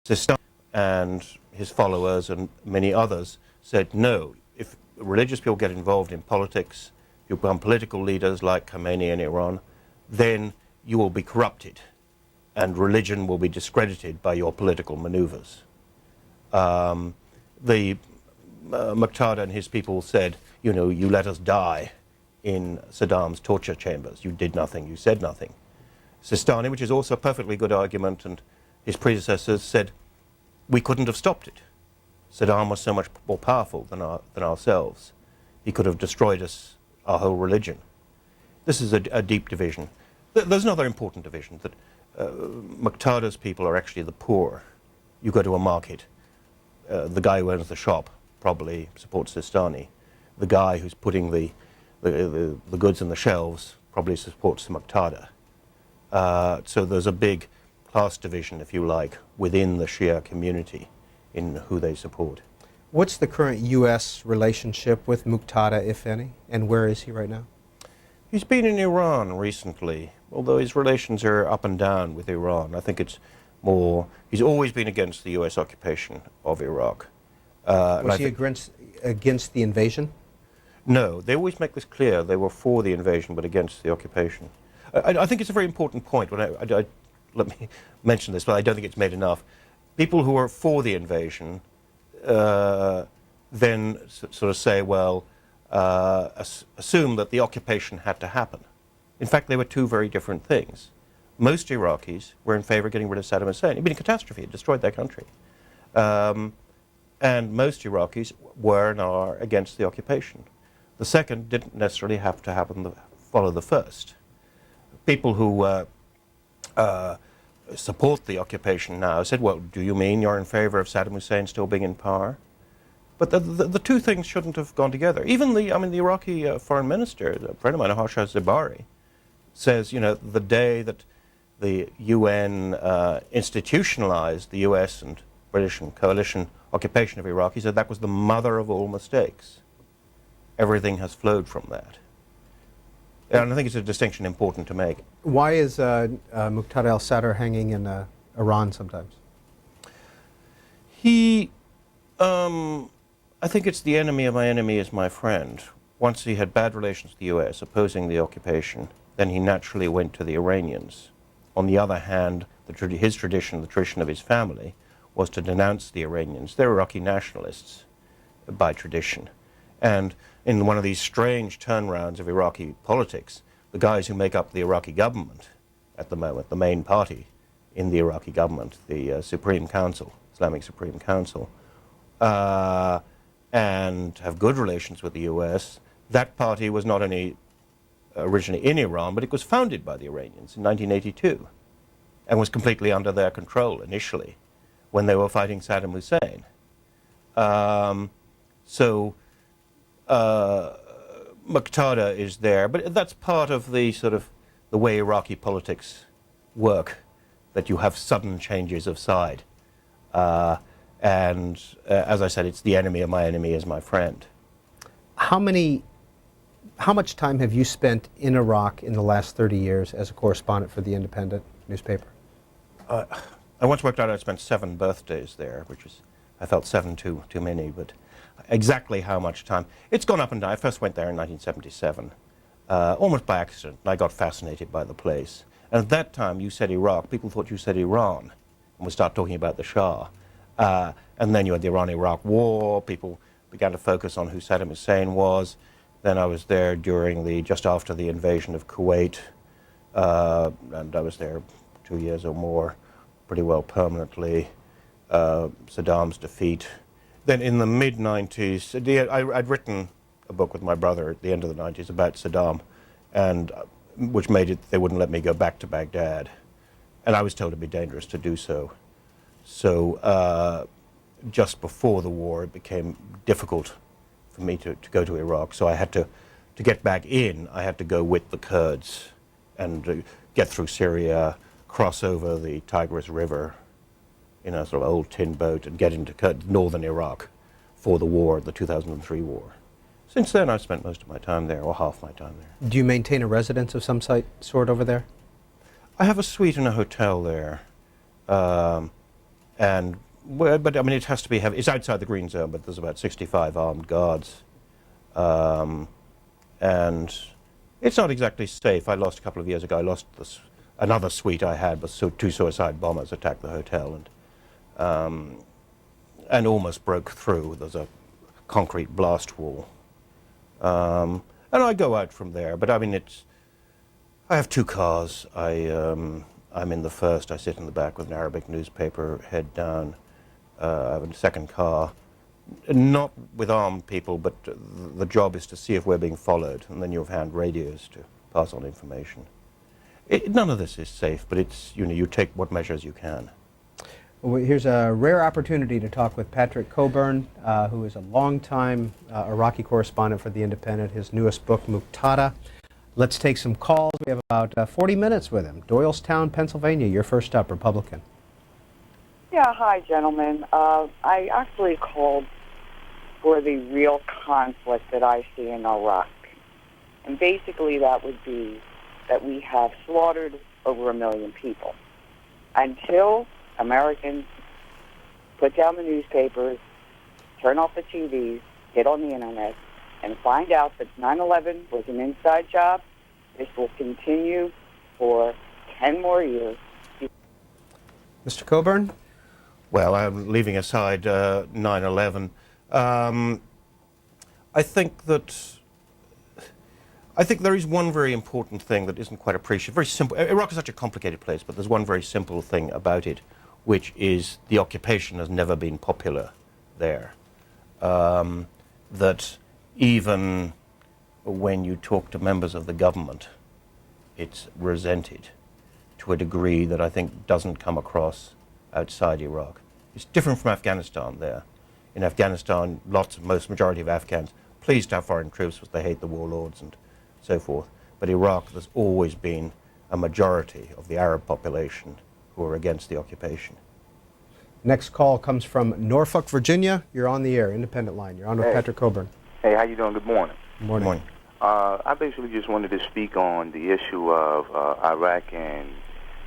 Sistani and his followers and many others said, no, if religious people get involved in politics, you become political leaders like Khomeini in Iran, then you will be corrupted and religion will be discredited by your political maneuvers. Muqtada and his people said, you know, you let us die in Saddam's torture chambers. You did nothing, you said nothing. Sistani, which is also a perfectly good argument, and his predecessors said, we couldn't have stopped it. Saddam was so much more powerful than ourselves. He could have destroyed us, our whole religion. This is a deep division. There's another important division, that Muqtada's people are actually the poor. You go to a market, the guy who owns the shop probably supports Sistani. The guy who's putting the goods on the shelves probably supports Muqtada. So there's a big class division, if you like, within the Shia community in who they support. What's the current U.S. relationship with Muqtada, if any, and where is he right now? He's been in Iran recently, although his relations are up and down with Iran. I think it's more, he's always been against the U.S. occupation of Iraq. Was he against the invasion? No, they always make this clear. They were for the invasion but against the occupation. I think it's a very important point. Let me mention this, but I don't think it's made enough. People who are for the invasion then sort of say, well, assume that the occupation had to happen. In fact, they were two very different things. Most Iraqis were in favor of getting rid of Saddam Hussein. It'd been a catastrophe. It destroyed their country. And most Iraqis were and are against the occupation. The second didn't necessarily have to follow the first. People who support the occupation now said, well, do you mean you're in favor of Saddam Hussein still being in power? But the two things shouldn't have gone together. Even the Iraqi foreign minister, a friend of mine, Harsha Zibari, says, you know, the day that the UN institutionalized the US and British and coalition occupation of Iraq, he said that was the mother of all mistakes. Everything has flowed from that. And I think it's a distinction important to make. Why is Muqtada al-Sadr hanging in Iran sometimes? I think it's the enemy of my enemy is my friend. Once he had bad relations with the US, opposing the occupation, then he naturally went to the Iranians. On the other hand, his tradition, the tradition of his family, was to denounce the Iranians. They're Iraqi nationalists by tradition. And in one of these strange turnarounds of Iraqi politics, the guys who make up the Iraqi government at the moment, the main party in the Iraqi government, the Supreme Council, Islamic Supreme Council, and have good relations with the US, that party was not only originally in Iran, but it was founded by the Iranians in 1982 and was completely under their control initially when they were fighting Saddam Hussein. Muqtada is there, but that's part of the sort of the way Iraqi politics work, that you have sudden changes of side. And as I said, it's the enemy of my enemy is my friend. How much time have you spent in Iraq in the last 30 years as a correspondent for the Independent newspaper? I once worked out I spent 7 birthdays there, which is, I felt 7 too many, but exactly how much time. It's gone up and down. I first went there in 1977, almost by accident, and I got fascinated by the place. And at that time, you said Iraq, people thought you said Iran, and we start talking about the Shah. And then you had the Iran-Iraq War, people began to focus on who Saddam Hussein was. Then I was there just after the invasion of Kuwait, and I was there 2 years or more, pretty well permanently. Saddam's defeat. Then in the mid-90s, I'd written a book with my brother at the end of the 90s about Saddam, and which made it, they wouldn't let me go back to Baghdad. And I was told it'd be dangerous to do so. So just before the war, it became difficult for me to go to Iraq. So I had to get back in, I had to go with the Kurds and get through Syria, cross over the Tigris River in a sort of old tin boat and get into northern Iraq for the war, the 2003 war. Since then, I've spent most of my time there, or half my time there. Do you maintain a residence of some sort over there? I have a suite in a hotel there. and but I mean, it has to be heavy. It's outside the green zone, but there's about 65 armed guards, and it's not exactly safe. I lost a couple of years ago. I lost another suite I had, but two suicide bombers attacked the hotel and almost broke through. There's a concrete blast wall, and I go out from there. But I mean, I have two cars. I'm in the first. I sit in the back with an Arabic newspaper, head down. I have a second car, not with armed people, but the job is to see if we're being followed, and then you have hand radios to pass on information. None of this is safe, but it's, you take what measures you can. Well, here's a rare opportunity to talk with Patrick Cockburn, who is a longtime Iraqi correspondent for The Independent. His newest book, Muqtada. Let's take some calls. We have about 40 minutes with him. Doylestown, Pennsylvania, you're first up, Republican. Yeah, hi, gentlemen. I actually called for the real conflict that I see in Iraq. And basically that would be that we have slaughtered over 1 million people. Until Americans put down the newspapers, turn off the TVs, get on the internet, and find out that 9/11 was an inside job, this will continue for 10 more years. Mr. Cockburn? Well, I'm leaving aside 9/11. I think there is one very important thing that isn't quite appreciated. Very simple. Iraq is such a complicated place, but there's one very simple thing about it, which is the occupation has never been popular there. That even when you talk to members of the government, it's resented to a degree that I think doesn't come across outside Iraq. It's different from Afghanistan there. In Afghanistan, majority of Afghans pleased to have foreign troops because they hate the warlords and so forth. But Iraq, there's always been a majority of the Arab population who are against the occupation. Next call comes from Norfolk, Virginia. You're on the air, Independent Line. You're on with Patrick Cockburn. Hey, how you doing? Good morning. Good morning. Good morning. I basically just wanted to speak on the issue of Iraq and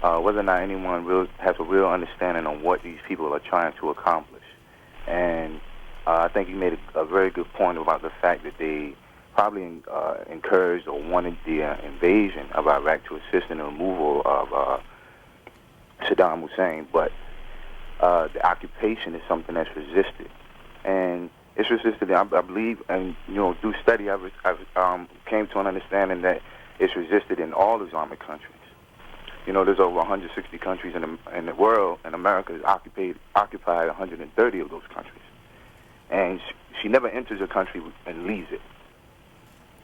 whether or not anyone has a real understanding on what these people are trying to accomplish. And I think you made a very good point about the fact that they probably encouraged or wanted the invasion of Iraq to assist in the removal of Saddam Hussein, but the occupation is something that's resisted. And it's resisted, I believe, and through study, I've came to an understanding that it's resisted in all Islamic countries. There's over 160 countries in the world, and America has occupied 130 of those countries. And she never enters a country and leaves it.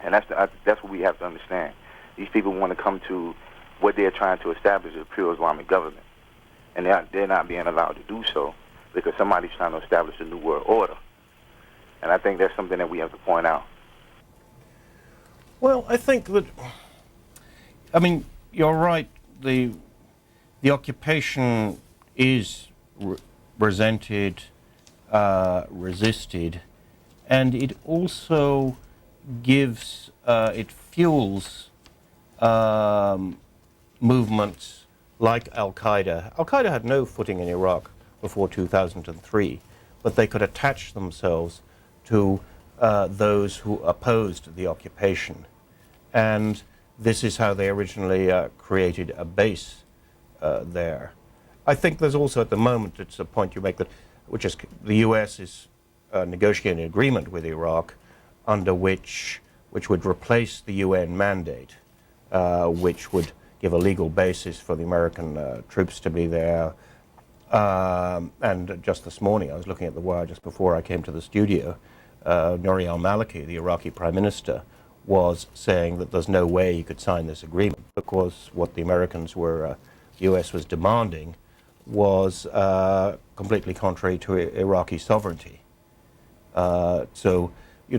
And that's what we have to understand. These people want to come to what they're trying to establish as a pure Islamic government, and they're not being allowed to do so because somebody's trying to establish a new world order. And I think that's something that we have to point out. Well, I think that, you're right. The occupation is resented, resisted, and it also gives, it fuels movements like Al-Qaeda. Al-Qaeda had no footing in Iraq before 2003, but they could attach themselves to those who opposed the occupation. And this is how they originally created a base there. I think there's also at the moment, it's a point you make, that which is the U.S. is negotiating an agreement with Iraq under which would replace the UN mandate, which would give a legal basis for the American troops to be there. And just this morning, I was looking at the wire just before I came to the studio, Nouri al-Maliki, the Iraqi prime minister, was saying that there's no way he could sign this agreement because what the Americans the U.S. was demanding was completely contrary to Iraqi sovereignty. So